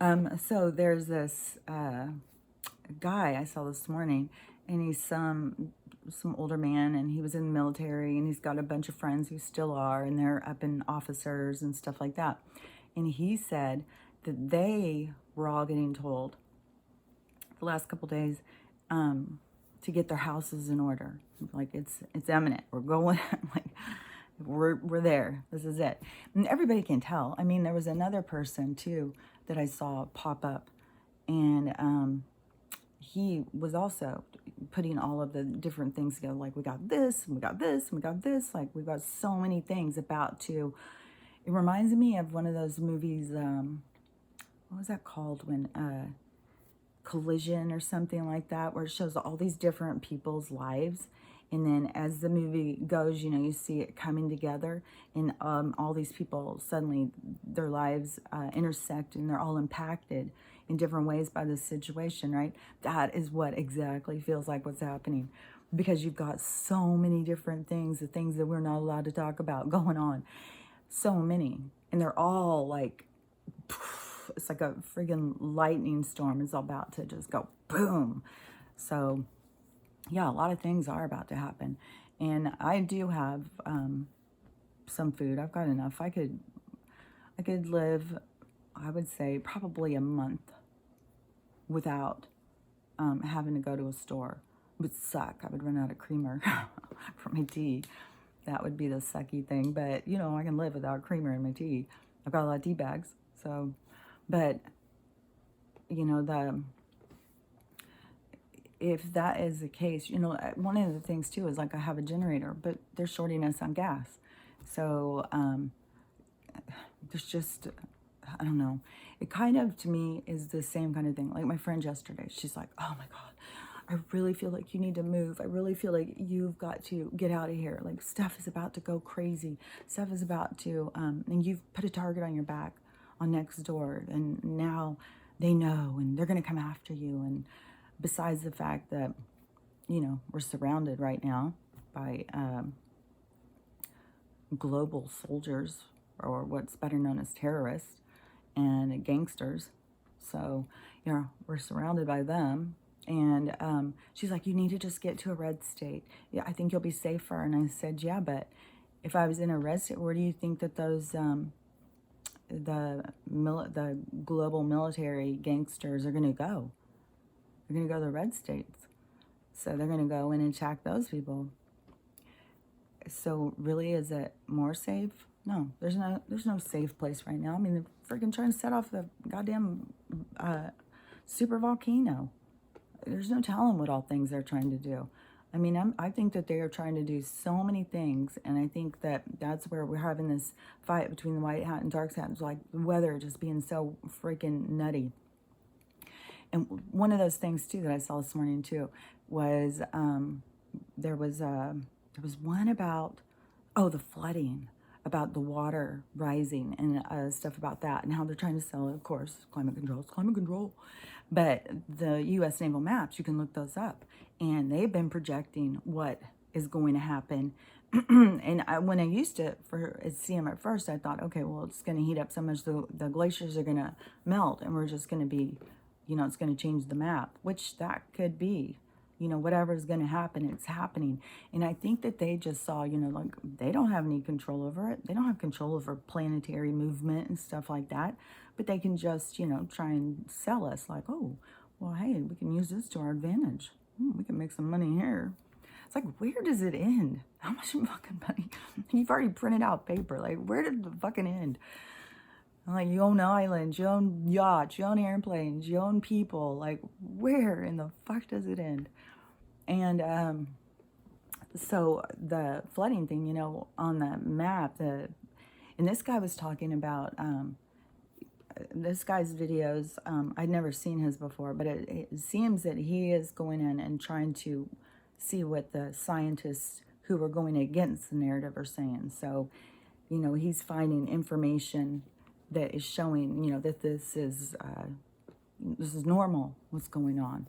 So there's this guy I saw this morning, and he's some older man, and he was in the military, and he's got a bunch of friends who still are, and they're up in officers and stuff like that. And he said that they were all getting told the last couple days to get their houses in order. Like it's imminent. We're going. Like we're there. This is it. And everybody can tell. I mean, there was another person too that I saw pop up, and he was also putting all of the different things together. Like we got this, and we got this, and we got this. Like we got so many things about to. It reminds me of one of those movies. What was that called when? Collision or something like that, where it shows all these different people's lives, and then as the movie goes, you see it coming together, and all these people suddenly their lives intersect, and they're all impacted in different ways by this situation, right? That is what exactly feels like what's happening, because you've got so many different things, the things that we're not allowed to talk about going on, so many, and they're all like it's like a friggin' lightning storm is about to just go boom. So yeah, a lot of things are about to happen, and I do have some food. I've got enough. I could live, I would say, probably a month without having to go to a store. It would suck. I would run out of creamer for my tea. That would be the sucky thing. But I can live without creamer in my tea. I've got a lot of tea bags, so. But if that is the case, one of the things too is like I have a generator, but they're shorting us on gas. So there's just, I don't know. It kind of, to me, is the same kind of thing. Like my friend yesterday, she's like, oh my God, I really feel like you need to move. I really feel like you've got to get out of here. Like stuff is about to go crazy. Stuff is about to, and you've put a target on your back on next door, and now they know, and they're going to come after you. And besides the fact that, we're surrounded right now by global soldiers, or what's better known as terrorists and gangsters. So, we're surrounded by them. And she's like, you need to just get to a red state. Yeah, I think you'll be safer. And I said, yeah, but if I was in a red state, where do you think that those the global military gangsters are going to go? They're going to go to the red states. So they're going to go in and attack those people. So really, is it more safe? No, there's no safe place right now. I mean, they're freaking trying to set off the goddamn super volcano. There's no telling what all things they're trying to do. I mean, I think that they are trying to do so many things, and I think that that's where we're having this fight between the white hat and dark hat. It's like the weather just being so freaking nutty. And one of those things too that I saw this morning too was there was one about the flooding, about the water rising, and stuff about that, and how they're trying to sell it. Of course, climate control. But the U.S. naval maps, you can look those up, and they've been projecting what is going to happen. And when I used to see them at first, I thought, okay, well, it's going to heat up so much, the glaciers are going to melt, and we're just going to be, it's going to change the map, which that could be. Whatever is going to happen, it's happening. And I think that they just saw, like they don't have any control over it. They don't have control over planetary movement and stuff like that. But they can just, try and sell us like, oh, well, hey, we can use this to our advantage. We can make some money here. It's like, where does it end? How much fucking money? You've already printed out paper. Like, where did the fucking end? Like, you own islands, you own yachts, you own airplanes, you own people. Like, where in the fuck does it end? And so the flooding thing, on the map, and this guy was talking about, this guy's videos, I'd never seen his before, but it seems that he is going in and trying to see what the scientists who are going against the narrative are saying. So, he's finding information that is showing, that this is normal, what's going on.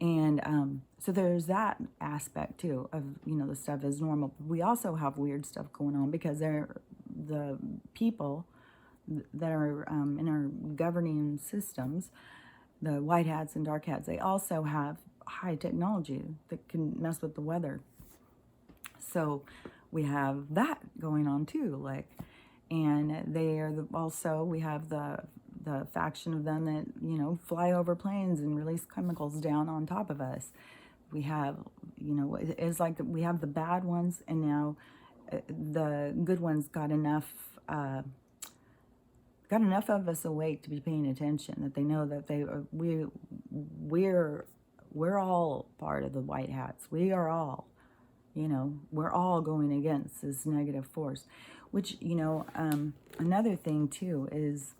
And so there's that aspect too of, the stuff is normal. We also have weird stuff going on because the people that are in our governing systems, the white hats and dark hats, they also have high technology that can mess with the weather. So we have that going on too, like, and they are also, we have the faction of them that, you know, fly over planes and release chemicals down on top of us. We have, you know, it's like we have the bad ones, and now the good ones got enough of us awake to be paying attention, that they know that we're all part of the white hats. We are all, you know, we're all going against this negative force, which, you know, another thing too is,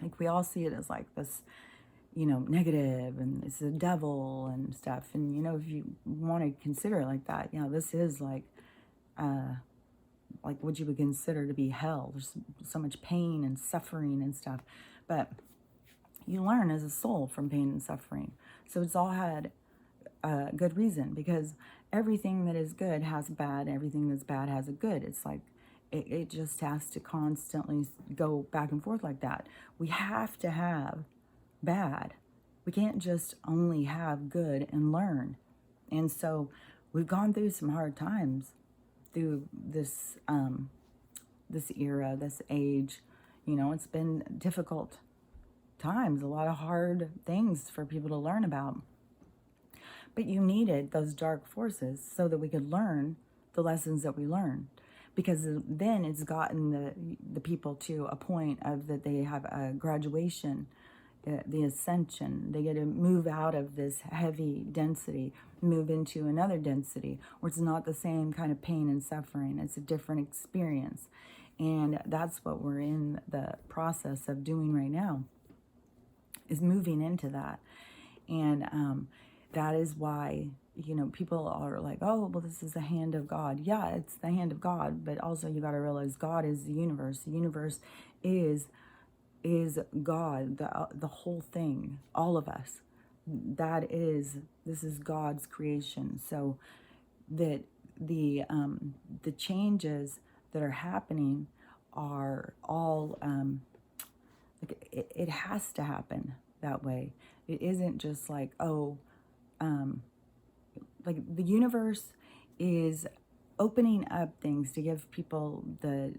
like, we all see it as like this, you know, negative, and it's the devil and stuff. And, you know, if you want to consider it like that, you know, this is like what you would consider to be hell. There's so much pain and suffering and stuff. But you learn as a soul from pain and suffering. So it's all had a good reason, because everything that is good has bad, everything that's bad has a good. It's like, it just has to constantly go back and forth like that. We have to have bad. We can't just only have good and learn. And so we've gone through some hard times through this this era, this age. You know, it's been difficult times, a lot of hard things for people to learn about. But you needed those dark forces so that we could learn the lessons that we learned. Because then it's gotten the people to a point of that they have a graduation, the ascension. They get to move out of this heavy density, move into another density where it's not the same kind of pain and suffering. It's a different experience. And that's what we're in the process of doing right now, is moving into that. And that is why, you know, people are like, oh, well, this is the hand of God. Yeah, it's the hand of God, but also you got to realize God is the universe. The universe is God, the whole thing, all of us. This is God's creation. So that the changes that are happening are all like, it has to happen that way. It isn't just like, oh, like the universe is opening up things to give people the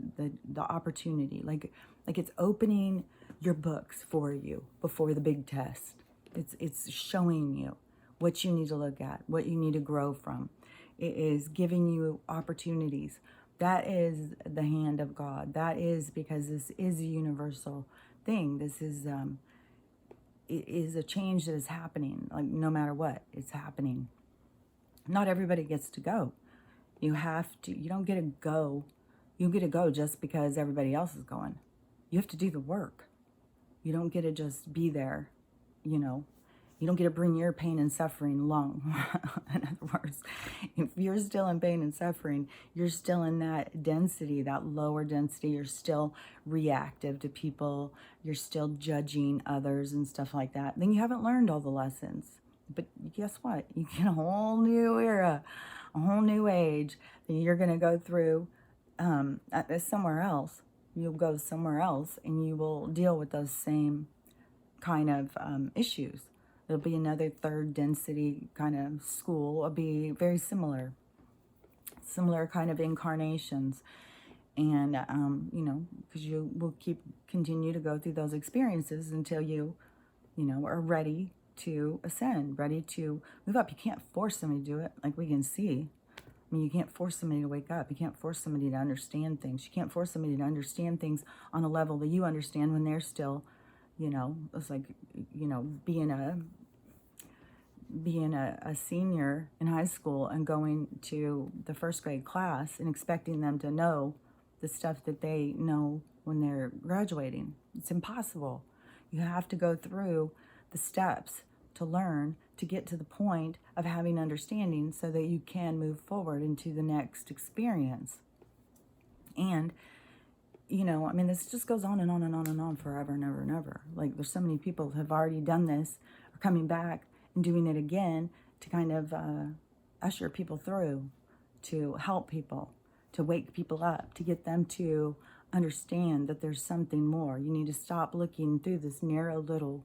opportunity. Like it's opening your books for you before the big test. It's showing you what you need to look at, what you need to grow from. It is giving you opportunities. That is the hand of God. That is because this is a universal thing. This is it is a change that is happening. Like, no matter what, it's happening. Not everybody gets to go. You don't get to go. You get to go just because everybody else is going. You have to do the work. You don't get to just be there, you know. You don't get to bring your pain and suffering along. In other words, if you're still in pain and suffering, you're still in that density, that lower density. You're still reactive to people. You're still judging others and stuff like that. Then you haven't learned all the lessons. But guess what? You get a whole new era, a whole new age that you're going to go through somewhere else. You'll go somewhere else and you will deal with those same kind of issues. It'll be another third density kind of school. It'll be very similar kind of incarnations. And, you know, because you will continue to go through those experiences until you know, are ready to ascend, ready to move up. You can't force somebody to do it, like we can see. I mean, you can't force somebody to wake up. You can't force somebody to understand things. You can't force somebody to understand things on a level that you understand when they're still, you know, it's like, you know, being a senior in high school and going to the first grade class and expecting them to know the stuff that they know when they're graduating. It's impossible. You have to go through the steps to learn, to get to the point of having understanding so that you can move forward into the next experience. And, you know, I mean, this just goes on and on and on and on forever and ever and ever. Like, there's so many people who have already done this, are coming back and doing it again to kind of usher people through, to help people, to wake people up, to get them to understand that there's something more. You need to stop looking through this narrow little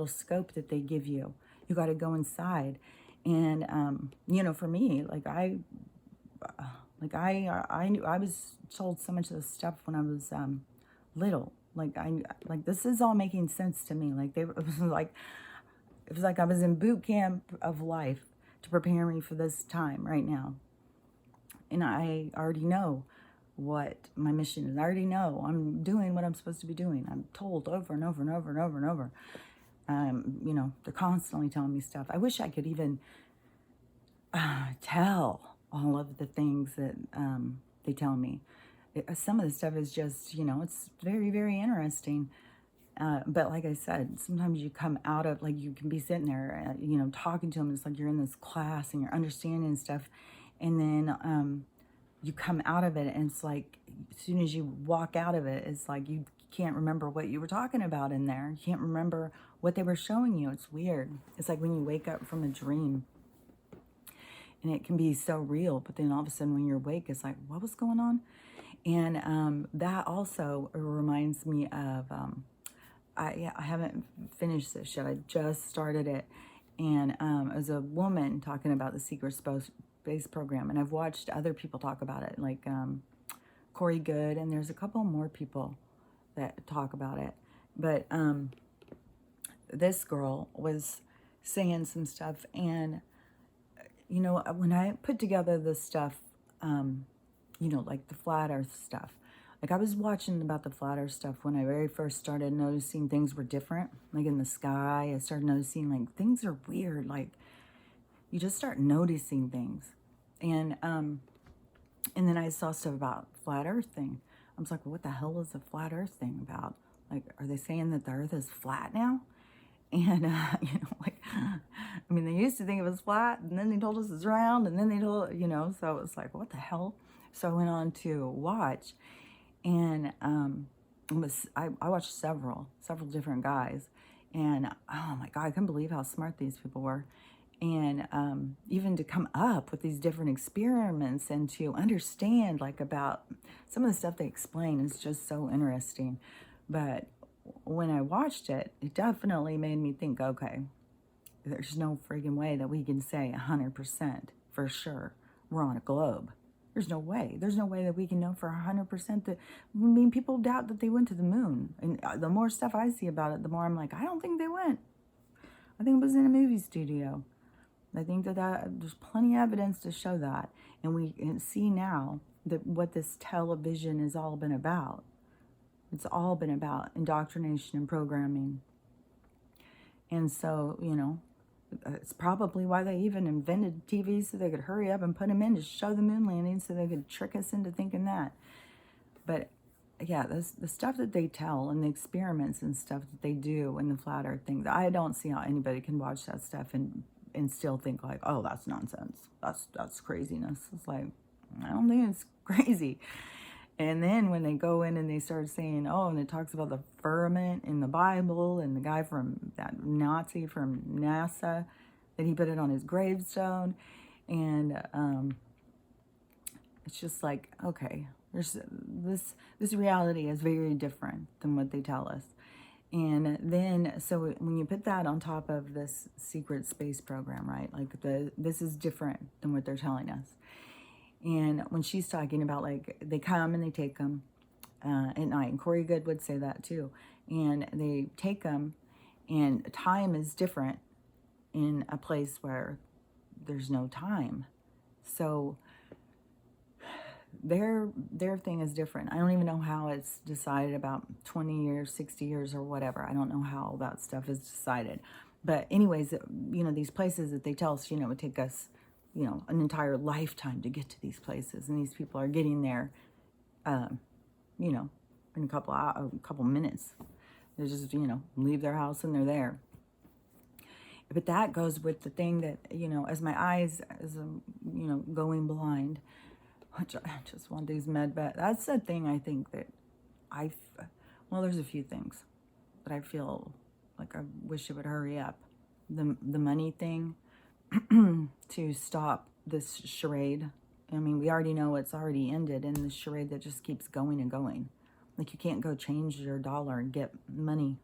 scope that they give you. You got to go inside. And, for me, I was told so much of this stuff when I was, little. This is all making sense to me. It was like I was in boot camp of life to prepare me for this time right now. And I already know what my mission is. I already know I'm doing what I'm supposed to be doing. I'm told over and over and over and over and over. They're constantly telling me stuff. I wish I could even tell all of the things that they tell me. Some of the stuff is just, it's very, very interesting. But like I said, sometimes you come out of, you can be sitting there, talking to them. It's like you're in this class and you're understanding stuff. And then you come out of it and it's like, as soon as you walk out of it, it's like you can't remember what you were talking about in there. You can't remember what they were showing you. It's weird. It's like when you wake up from a dream. And it can be so real. But then all of a sudden when you're awake, it's like, what was going on? And that also reminds me of... I haven't finished this yet. I just started it. And it was a woman talking about the secret space program. And I've watched other people talk about it, like Corey Good. And there's a couple more people that talk about it. But this girl was saying some stuff. And, when I put together this stuff, like the flat earth stuff, I was watching about the flat earth stuff when I very first started noticing things were different. Like in the sky, I started noticing things are weird. You just start noticing things. And then I saw stuff about flat earth thing. I was like, well, what the hell is the flat earth thing about? Are they saying that the earth is flat now? And, they used to think it was flat and then they told us it's round and then they told, so it was like, what the hell? So I went on to watch. And I watched several different guys. And, oh, my God, I couldn't believe how smart these people were. And even to come up with these different experiments and to understand, about some of the stuff they explain is just so interesting. But when I watched it, it definitely made me think, okay, there's no friggin' way that we can say 100% for sure we're on a globe. There's no way. There's no way that we can know for 100% that, people doubt that they went to the moon. And the more stuff I see about it, the more I'm like, I don't think they went. I think it was in a movie studio. I think that there's plenty of evidence to show that. And we can see now that what this television has all been about. It's all been about indoctrination and programming. And so, it's probably why they even invented TV, so they could hurry up and put them in to show the moon landing so they could trick us into thinking that. But yeah, the stuff that they tell and the experiments and stuff that they do and the flat earth things, I don't see how anybody can watch that stuff and still think oh, that's nonsense. That's craziness. It's like, I don't think it's crazy. And then when they go in and they start saying, oh, and it talks about the firmament in the Bible and the guy from that Nazi from NASA, that he put it on his gravestone. And it's just like, okay, there's this reality is very different than what they tell us. And then, so when you put that on top of this secret space program, right, this is different than what they're telling us. And when she's talking about, they come and they take them at night. And Corey Good would say that too. And they take them, and time is different in a place where there's no time. So their thing is different. I don't even know how it's decided about 20 years, 60 years, or whatever. I don't know how that stuff is decided. But anyways, these places that they tell us, it would take us an entire lifetime to get to these places. And these people are getting there, in a couple minutes. They just, leave their house and they're there. But that goes with the thing that, as my eyes, as I'm, going blind, which I just want these med beds. That's the thing I think that there's a few things that I feel like I wish it would hurry up. The money thing, to stop this charade I mean, we already know it's already ended in the charade that just keeps going and going. Like, you can't go change your dollar and get money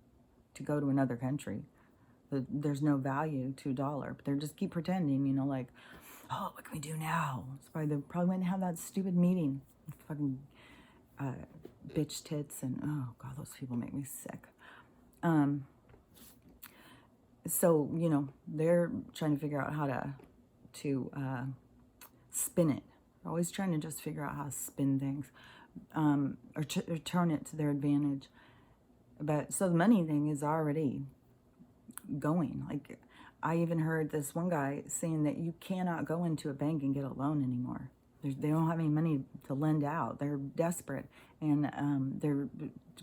to go to another country. There's no value to a dollar, but they just keep pretending, you know, like, oh, what can we do now? That's why they probably went and have that stupid meeting. Fucking bitch tits, and oh god, those people make me sick. So, you know, they're trying to figure out how to spin it. They're always trying to just figure out how to spin things, or turn it to their advantage. But so the money thing is already going. Like, I even heard this one guy saying that you cannot go into a bank and get a loan anymore. They don't have any money to lend out. They're desperate, and they're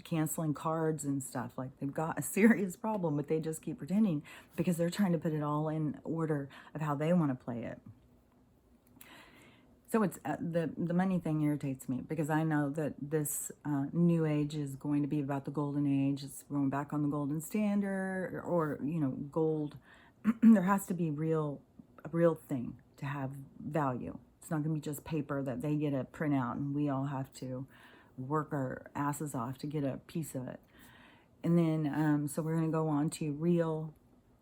canceling cards and stuff. Like, they've got a serious problem, but they just keep pretending because they're trying to put it all in order of how they want to play it. So it's the money thing irritates me, because I know that this new age is going to be about the golden age. It's going back on the golden standard, or you know, gold. There has to be a real thing to have value. It's not going to be just paper that they get to print out, and we all have to work our asses off to get a piece of it. And then, so we're going to go on to real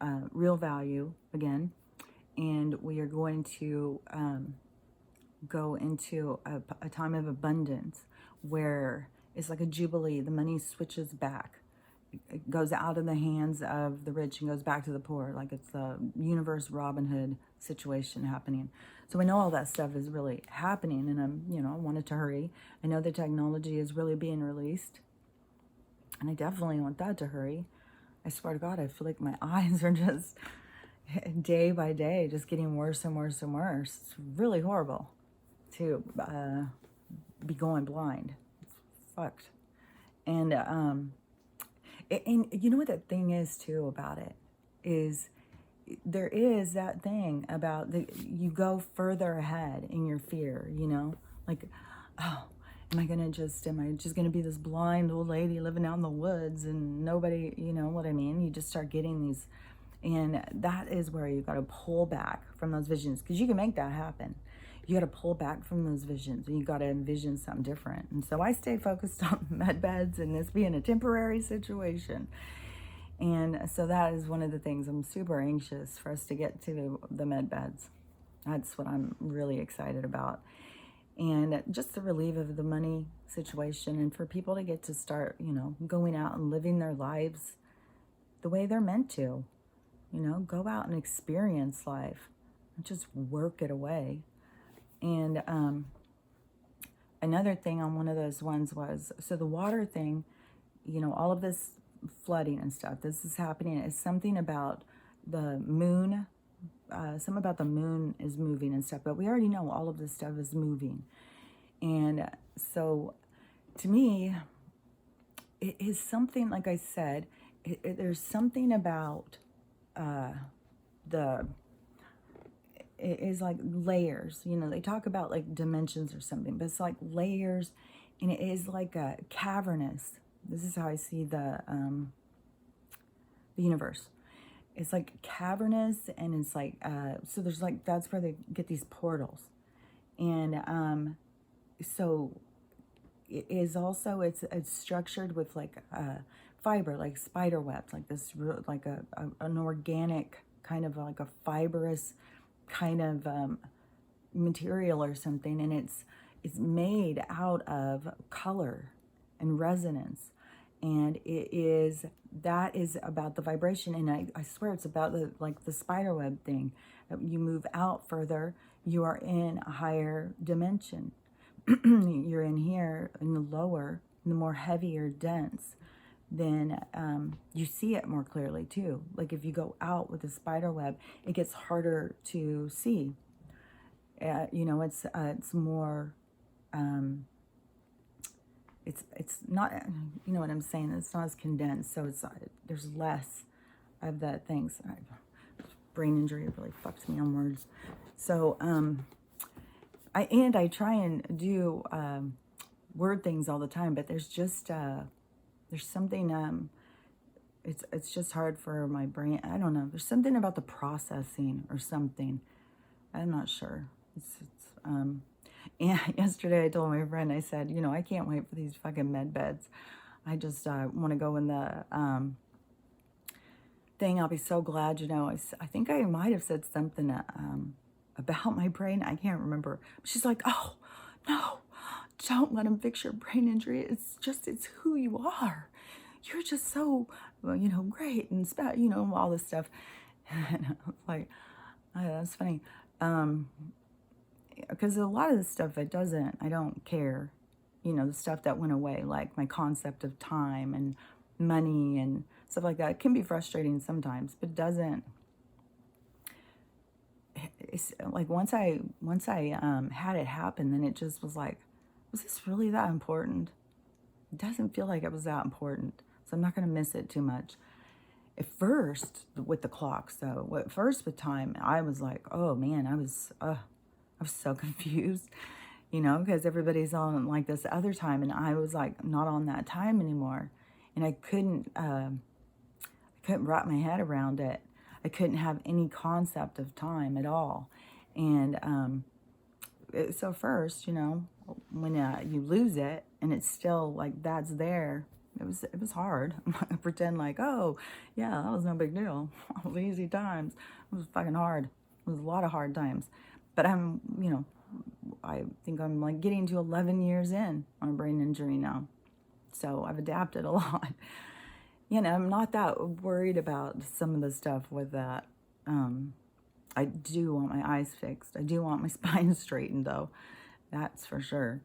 value again, and we are going to go into a time of abundance where it's like a jubilee. The money switches back. It goes out of the hands of the rich and goes back to the poor. Like, it's a universe Robin Hood situation happening. So we know all that stuff is really happening, and I want it to hurry. I know the technology is really being released, and I definitely want that to hurry. I swear to God, I feel like my eyes are just day by day just getting worse and worse and worse. It's really horrible to be going blind. It's fucked. And you know what the thing is too about it is, there is that thing about you go further ahead in your fear, you know, like, oh, am I just gonna be this blind old lady living out in the woods and nobody, you know what I mean? You just start getting these, and that is where you got to pull back from those visions, because you can make that happen. You got to pull back from those visions, and you got to envision something different. And so I stay focused on med beds and this being a temporary situation. And so that is one of the things I'm super anxious for us to get to, the med beds. That's what I'm really excited about. And just the relief of the money situation, and for people to get to start, you know, going out and living their lives the way they're meant to. You know, go out and experience life, and just work it away. And another thing on one of those ones was, so the water thing, you know, all of this flooding and stuff, this is happening. It's something about the moon, something about the moon is moving and stuff, but we already know all of this stuff is moving. And so to me, it is something, like I said, there's something about it is like layers, you know, they talk about like dimensions or something, but it's like layers, and it is like a cavernous. This is how I see the universe. It's like cavernous, and it's like, so there's like, that's where they get these portals. And so it is also, it's structured with like fiber, like spider webs, like this, like an organic kind of like a fibrous kind of material or something, and it's made out of color and resonance, and that is about the vibration. And I swear it's about the spider web thing. You move out further, you are in a higher dimension. You're in here in the lower, in the more heavier, dense, then you see it more clearly too. Like, if you go out with a spider web, it gets harder to see. You know, it's more, it's not, you know what I'm saying? It's not as condensed, so there's less of the things. Brain injury really fucks me on words. So I try and do word things all the time, but there's just there's something, it's just hard for my brain. I don't know. There's something about the processing or something. I'm not sure. And yesterday I told my friend, I said, you know, I can't wait for these fucking med beds. I just want to go in the thing. I'll be so glad, you know. I think I might have said something about my brain. I can't remember. She's like, oh, no, don't let him fix your brain injury. It's who you are. You're just so, well, you know, great and you know, all this stuff. And I was like, oh, that's funny. Because a lot of the stuff, I don't care. You know, the stuff that went away, like my concept of time and money and stuff like that. It can be frustrating sometimes, but it doesn't. It's like once I had it happen, then it just was like, was this really that important? It doesn't feel like it was that important, so I'm not going to miss it too much. At first, with the clocks, though, at first with time, I was like, oh man, I was so confused, you know, because everybody's on like this other time, and I was like not on that time anymore, and I couldn't wrap my head around it. I couldn't have any concept of time at all, and so first, you know, when you lose it and it's still like that's there, it was hard. I pretend like, oh yeah, that was no big deal. It was easy times. It was fucking hard. It was a lot of hard times, but you know, I think I'm like getting to 11 years in on a brain injury now, so I've adapted a lot. You know, I'm not that worried about some of the stuff with that. I do want my eyes fixed. I do want my spine straightened, though. That's for sure.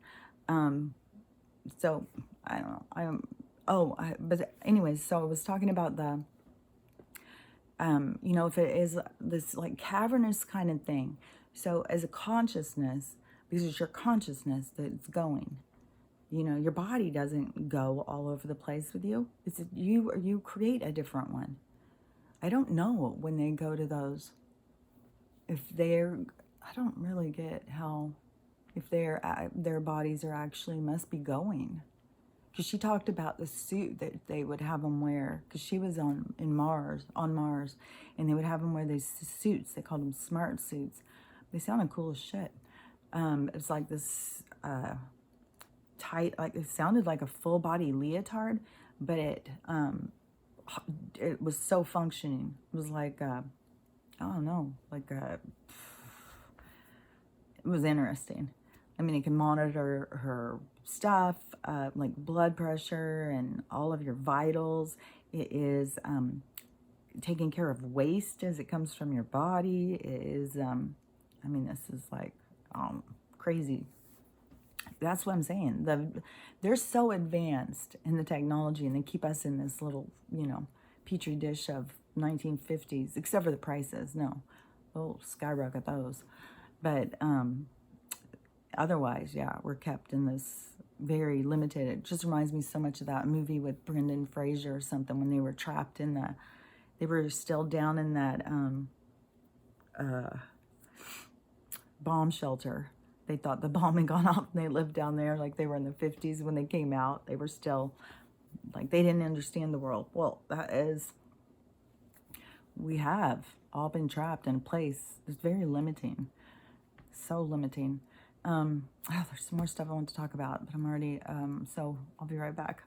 So I don't know. But anyways, so I was talking about the, you know, if it is this like cavernous kind of thing. So as a consciousness, because it's your consciousness that's going. You know, your body doesn't go all over the place with you. It's you create a different one. I don't know when they go to those. If I don't really get how, if their bodies are actually must be going. Because she talked about the suit that they would have them wear. Because she was on Mars, and they would have them wear these suits. They called them smart suits. They sounded cool as shit. It's like this tight, like it sounded like a full body leotard, but it was so functioning. It was like I don't know, like it was interesting. I mean, it can monitor her stuff, like blood pressure and all of your vitals. It is taking care of waste as it comes from your body. It is, I mean, this is like crazy. That's what I'm saying. They're so advanced in the technology, and they keep us in this little, you know, petri dish of 1950s, except for the prices. No, they'll skyrocket those. But otherwise, yeah, we're kept in this very limited. It just reminds me so much of that movie with Brendan Fraser or something, when they were trapped in they were still down in that bomb shelter. They thought the bomb had gone off, and they lived down there like they were in the 50s. When they came out, they were still like they didn't understand the world. Well, we have all been trapped in a place that's very limiting, so limiting. There's some more stuff I want to talk about, but I'm already so I'll be right back.